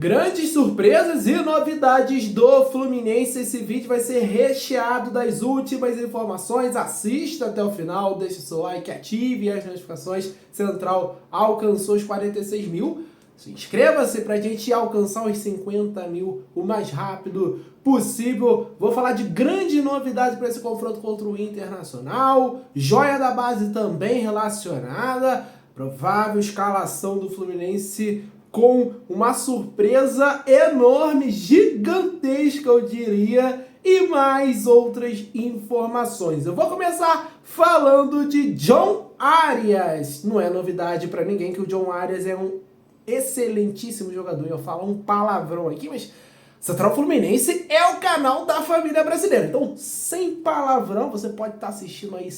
Grandes surpresas e novidades do Fluminense. Esse vídeo vai ser recheado das últimas informações. Assista até o final, deixe seu like, ative as notificações. Central alcançou os 46 mil. Inscreva-se para a gente alcançar os 50 mil o mais rápido possível. Vou falar de grande novidade para esse confronto contra o Internacional. Joia da base também relacionada. Provável escalação do Fluminense com uma surpresa enorme, gigantesca, eu diria, e mais outras informações. Eu vou começar falando de John Arias. Não é novidade para ninguém que o John Arias é um excelentíssimo jogador. Eu falo um palavrão aqui, mas Central Fluminense é o canal da família brasileira. Então, sem palavrão, você pode estar assistindo aí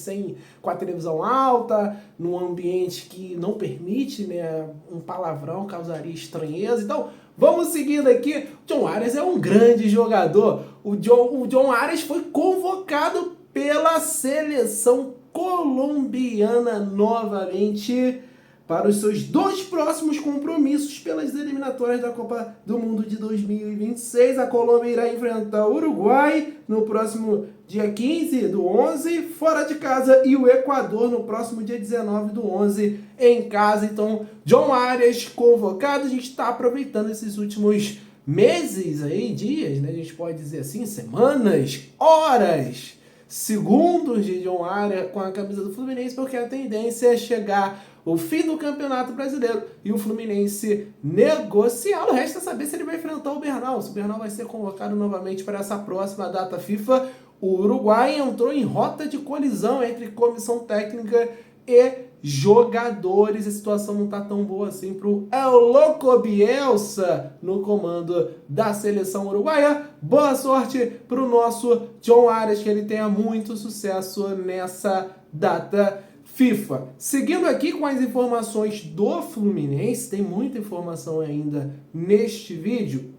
com a televisão alta, num ambiente que não permite, né, um palavrão, causaria estranheza. Então, vamos seguindo aqui. O John Arias é um grande jogador. O John Arias foi convocado pela seleção colombiana novamente para os seus dois próximos compromissos pelas eliminatórias da Copa do Mundo de 2026. A Colômbia irá enfrentar o Uruguai no próximo dia 15 do 11, fora de casa, e o Equador no próximo dia 19 do 11, em casa. Então, John Arias convocado. A gente está aproveitando esses últimos meses aí, dias, né? A gente pode dizer assim, semanas, horas, segundos de John Arias com a camisa do Fluminense, porque a tendência é chegar o fim do Campeonato Brasileiro e o Fluminense negociá-lo. Resta saber se ele vai enfrentar o Bernal, se o Bernal vai ser convocado novamente para essa próxima data FIFA. O Uruguai entrou em rota de colisão entre comissão técnica e jogadores. A situação não está tão boa assim para o El Loco Bielsa no comando da seleção uruguaia. Boa sorte para o nosso John Arias, que ele tenha muito sucesso nessa data FIFA. Seguindo aqui com as informações do Fluminense, tem muita informação ainda neste vídeo.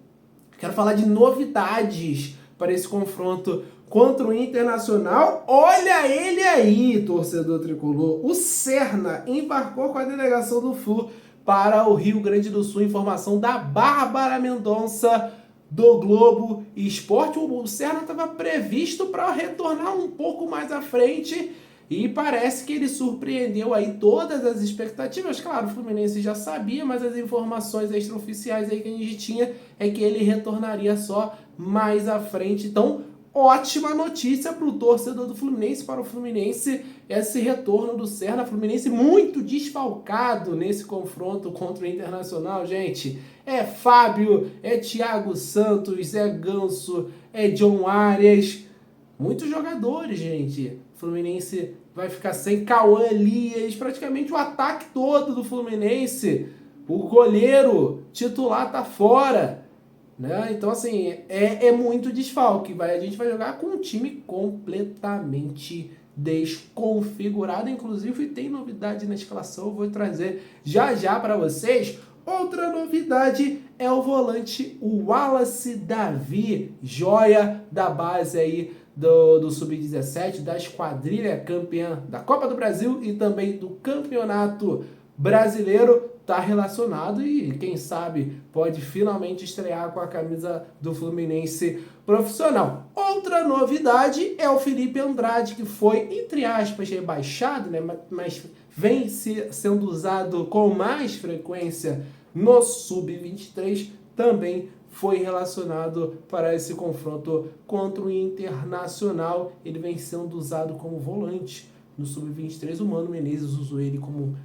Quero falar de novidades para esse confronto contra o Internacional. Olha ele aí, torcedor tricolor. O Serna embarcou com a delegação do Flu para o Rio Grande do Sul. Informação da Bárbara Mendonça do Globo Esporte. O Serna estava previsto para retornar um pouco mais à frente e parece que ele surpreendeu aí todas as expectativas. Claro, o Fluminense já sabia, mas as informações extraoficiais aí que a gente tinha é que ele retornaria só mais à frente. Então, ótima notícia para o torcedor do Fluminense, para o Fluminense, esse retorno do Serna. Fluminense muito desfalcado nesse confronto contra o Internacional, gente. É Fábio, é Thiago Santos, é Ganso, é John Arias. Muitos jogadores, gente. O Fluminense vai ficar sem Cauã Elias, praticamente o ataque todo do Fluminense. O goleiro titular tá fora, né? Então, assim, é muito desfalque. A gente vai jogar com um time completamente desconfigurado. Inclusive, tem novidade na escalação, eu vou trazer já já para vocês. Outra novidade é o volante, o Wallace Davi, joia da base aí do Sub-17, da esquadrilha campeã da Copa do Brasil e também do Campeonato Brasileiro. Está relacionado e, quem sabe, pode finalmente estrear com a camisa do Fluminense profissional. Outra novidade é o Felipe Andrade, que foi, entre aspas, rebaixado, né, mas vem sendo usado com mais frequência no Sub-23, também foi relacionado para esse confronto contra o Internacional. Ele vem sendo usado como volante no Sub-23. O Mano Menezes usou ele como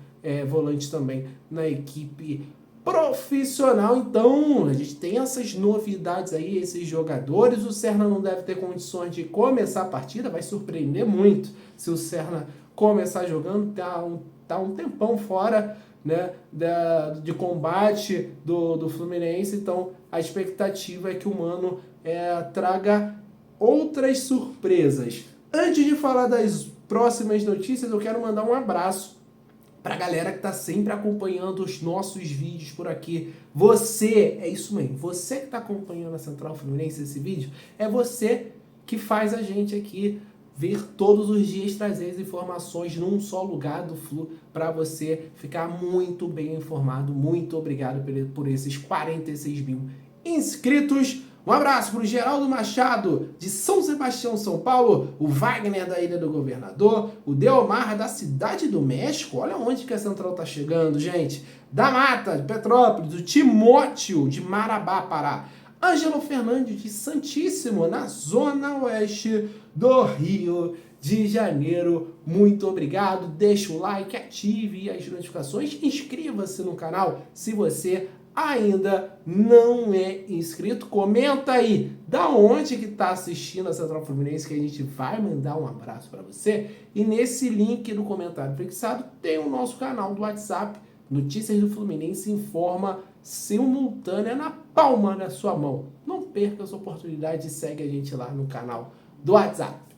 volante também na equipe profissional. Então, a gente tem essas novidades aí, esses jogadores. O Serna não deve ter condições de começar a partida, vai surpreender muito se o Serna começar jogando. Tá um tempão fora, né, de combate do Fluminense. Então, a expectativa é que o Mano traga outras surpresas. Antes de falar das próximas notícias, eu quero mandar um abraço para a galera que está sempre acompanhando os nossos vídeos por aqui. Você, é isso mesmo, você que está acompanhando a Central Fluminense, esse vídeo, é você que faz a gente aqui vir todos os dias, trazer as informações num só lugar do Flu para você ficar muito bem informado. Muito obrigado por esses 46 mil inscritos. Um abraço para o Geraldo Machado, de São Sebastião, São Paulo, o Wagner da Ilha do Governador, o Deomar da Cidade do México, olha onde que a Central tá chegando, gente, da Mata, de Petrópolis, o Timóteo, de Marabá, Pará, Ângelo Fernandes, de Santíssimo, na Zona Oeste do Rio de Janeiro. Muito obrigado, deixa o like, ative as notificações, inscreva-se no canal se você ainda não é inscrito. Comenta aí da onde que tá assistindo a Central Fluminense, que a gente vai mandar um abraço para você. E nesse link no comentário fixado tem o nosso canal do WhatsApp, Notícias do Fluminense em forma simultânea na palma da sua mão. Não perca essa oportunidade e segue a gente lá no canal do WhatsApp.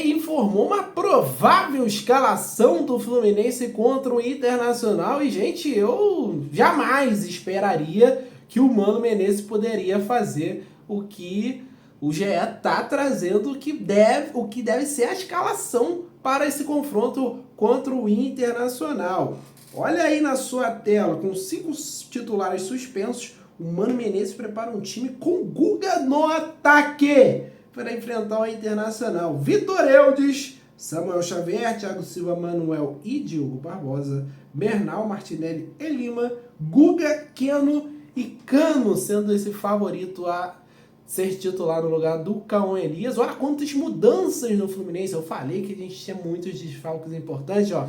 Informou uma provável escalação do Fluminense contra o Internacional e, gente, eu jamais esperaria que o Mano Menezes poderia fazer o que o GE tá trazendo, o que deve ser a escalação para esse confronto contra o Internacional. Olha aí na sua tela, com 5 titulares suspensos, o Mano Menezes prepara um time com Guga no ataque para enfrentar o Internacional. Vitor Eudes, Samuel Xavier, Thiago Silva, Manuel e Diogo Barbosa, Bernal, Martinelli e Lima, Guga, Keno e Cano, sendo esse favorito a ser titular no lugar do Cauã Elias. Olha quantas mudanças no Fluminense. Eu falei que a gente tinha muitos desfalques importantes, ó.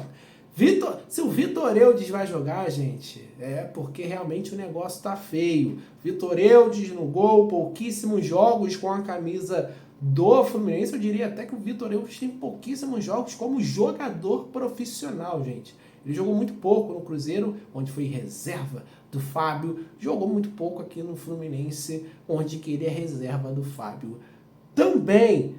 Se o Vitor Eudes vai jogar, gente, é porque realmente o negócio tá feio. Vitor Eudes no gol, pouquíssimos jogos com a camisa do Fluminense. Eu diria até que o Vitor Eudes tem pouquíssimos jogos como jogador profissional, gente. Ele jogou muito pouco no Cruzeiro, onde foi reserva do Fábio. Jogou muito pouco aqui no Fluminense, onde que ele é reserva do Fábio também.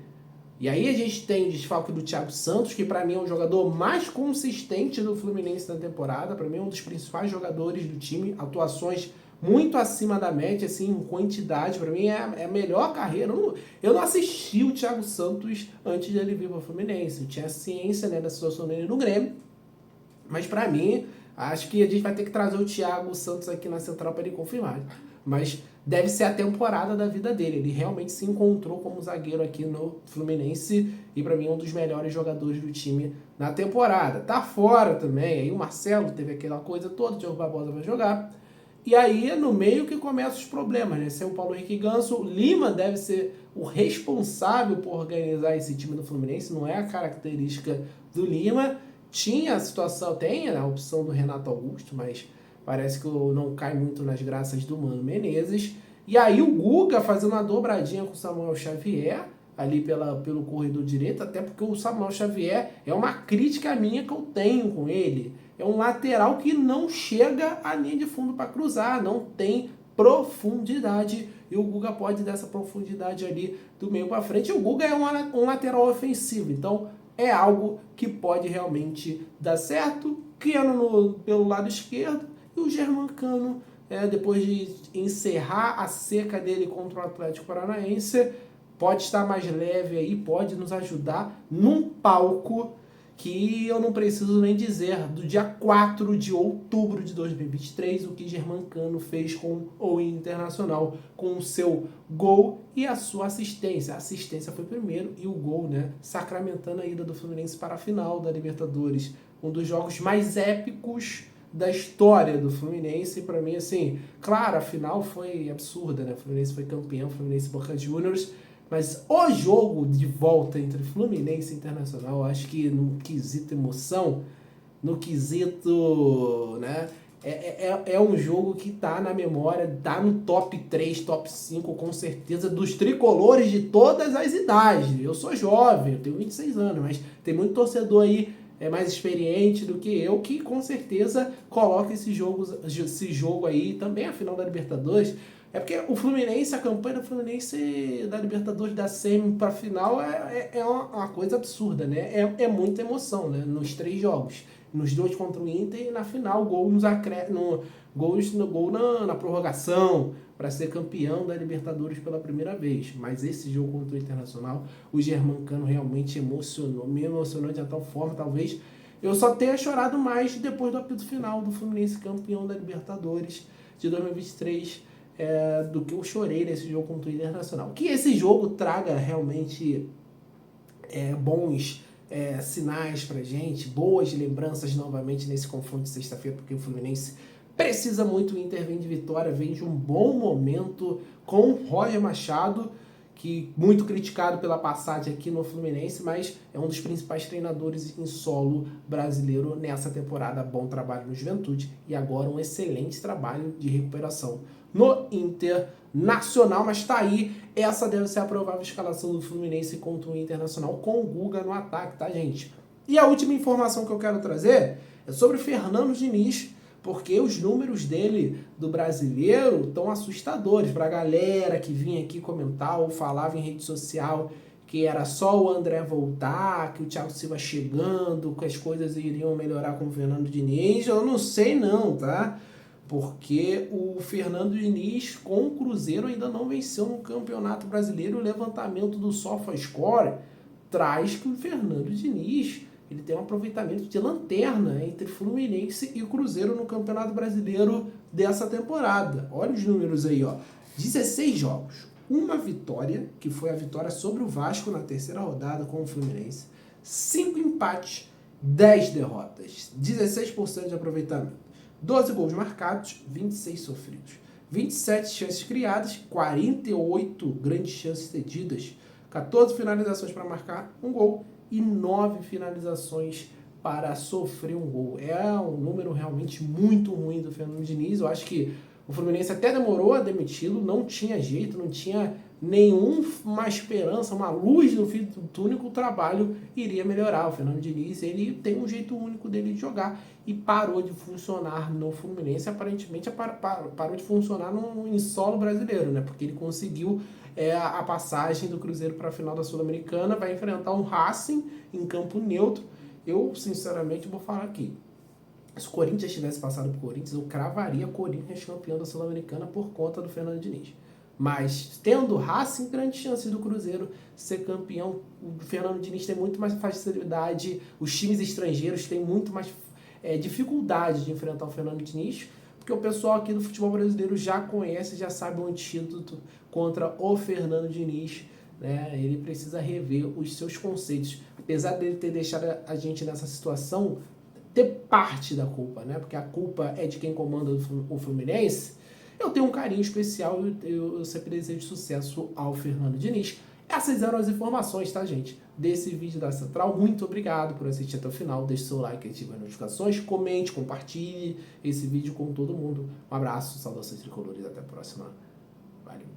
E aí a gente tem o desfalque do Thiago Santos, que para mim é o jogador mais consistente do Fluminense na temporada. Para mim é um dos principais jogadores do time. Atuações muito acima da média, assim, em quantidade. Para mim é a melhor carreira. Eu não assisti o Thiago Santos antes de ele vir para o Fluminense. Eu tinha ciência, né, da situação dele no Grêmio. Mas para mim, acho que a gente vai ter que trazer o Thiago Santos aqui na Central para ele confirmar. Mas deve ser a temporada da vida dele. Ele realmente se encontrou como zagueiro aqui no Fluminense e para mim é um dos melhores jogadores do time na temporada. Tá fora também, aí o Marcelo teve aquela coisa toda, o Diogo Barbosa vai jogar. E aí é no meio que começam os problemas, né? Sem o Paulo Henrique Ganso, o Lima deve ser o responsável por organizar esse time do Fluminense, não é a característica do Lima. Tinha a situação, tem a opção do Renato Augusto, mas parece que não cai muito nas graças do Mano Menezes. E aí o Guga fazendo uma dobradinha com o Samuel Xavier, ali pelo corredor direito, até porque o Samuel Xavier é uma crítica minha que eu tenho com ele. É um lateral que não chega à linha de fundo para cruzar, não tem profundidade. E o Guga pode dar essa profundidade ali do meio para frente. E o Guga é um lateral ofensivo, então é algo que pode realmente dar certo. Keno pelo lado esquerdo e o Germancano, depois de encerrar a seca dele contra o Atlético Paranaense, pode estar mais leve aí, pode nos ajudar num palco que eu não preciso nem dizer, do dia 4 de outubro de 2023, o que Germancano fez com o Internacional, com o seu gol e a sua assistência. A assistência foi primeiro e o gol, né, sacramentando a ida do Fluminense para a final da Libertadores. Um dos jogos mais épicos da história do Fluminense. Para mim, assim, claro, a final foi absurda, né? O Fluminense foi campeão, Fluminense e Boca Juniors. Mas o jogo de volta entre Fluminense e Internacional, eu acho que no quesito emoção, no quesito, né, é um jogo que tá na memória, tá no top 3, top 5, com certeza, dos tricolores de todas as idades. Eu sou jovem, eu tenho 26 anos, mas tem muito torcedor aí mais experiente do que eu, que com certeza coloca esse jogo aí, também a final da Libertadores. É porque o Fluminense, a campanha do Fluminense da Libertadores da semi para a final é uma coisa absurda, né? É muita emoção, né? Nos 3 jogos. Nos 2 contra o Inter e na final, gol gol na prorrogação, para ser campeão da Libertadores pela primeira vez. Mas esse jogo contra o Internacional, o Germancano realmente me emocionou de tal forma, talvez eu só tenha chorado mais depois do apito final do Fluminense campeão da Libertadores de 2023, do que eu chorei nesse jogo contra o Internacional. Que esse jogo traga realmente bons sinais pra gente, boas lembranças novamente nesse confronto de sexta-feira, porque o Fluminense precisa muito. O Inter vem de vitória, vem de um bom momento com Roger Machado, que muito criticado pela passagem aqui no Fluminense, mas é um dos principais treinadores em solo brasileiro nessa temporada. Bom trabalho no Juventude e agora um excelente trabalho de recuperação no Internacional. Mas tá aí, essa deve ser a provável escalação do Fluminense contra o Internacional, com o Guga no ataque, tá, gente? E a última informação que eu quero trazer é sobre o Fernando Diniz, porque os números dele do brasileiro estão assustadores. Para a galera que vinha aqui comentar ou falava em rede social que era só o André voltar, que o Thiago Silva chegando, que as coisas iriam melhorar com o Fernando Diniz, eu não sei não, tá? Porque o Fernando Diniz com o Cruzeiro ainda não venceu no Campeonato Brasileiro. O levantamento do SofaScore traz que o Fernando Diniz ele tem um aproveitamento de lanterna entre Fluminense e Cruzeiro no Campeonato Brasileiro dessa temporada. Olha os números aí, ó. 16 jogos, uma vitória, que foi a vitória sobre o Vasco na terceira rodada com o Fluminense, 5 empates, 10 derrotas, 16% de aproveitamento, 12 gols marcados, 26 sofridos, 27 chances criadas, 48 grandes chances cedidas, 14 finalizações para marcar um gol e 9 finalizações para sofrer um gol. É um número realmente muito ruim do Fernando Diniz. Eu acho que o Fluminense até demorou a demiti-lo, não tinha jeito, não tinha nenhuma esperança, uma luz no fim do túnel que o trabalho iria melhorar. O Fernando Diniz, ele tem um jeito único dele de jogar e parou de funcionar no Fluminense. Aparentemente parou de funcionar em solo brasileiro, né? Porque ele conseguiu a passagem do Cruzeiro para a final da Sul-Americana, vai enfrentar um Racing em campo neutro. Eu, sinceramente, vou falar aqui. Se o Corinthians tivesse passado por Corinthians, eu cravaria Corinthians campeão da Sul-Americana por conta do Fernando Diniz. Mas, tendo Racing, grande chance do Cruzeiro ser campeão. O Fernando Diniz tem muito mais facilidade, os times estrangeiros têm muito mais dificuldade de enfrentar o Fernando Diniz, porque o pessoal aqui do futebol brasileiro já conhece, já sabe o antídoto contra o Fernando Diniz, né? Ele precisa rever os seus conceitos. Apesar dele ter deixado a gente nessa situação, ter parte da culpa, né? Porque a culpa é de quem comanda o Fluminense. Eu tenho um carinho especial e eu sempre desejo sucesso ao Fernando Diniz. Essas eram as informações, tá, gente? Desse vídeo da Central. Muito obrigado por assistir até o final. Deixe seu like, ative as notificações, comente, compartilhe esse vídeo com todo mundo. Um abraço, saudações tricolores, até a próxima. Valeu.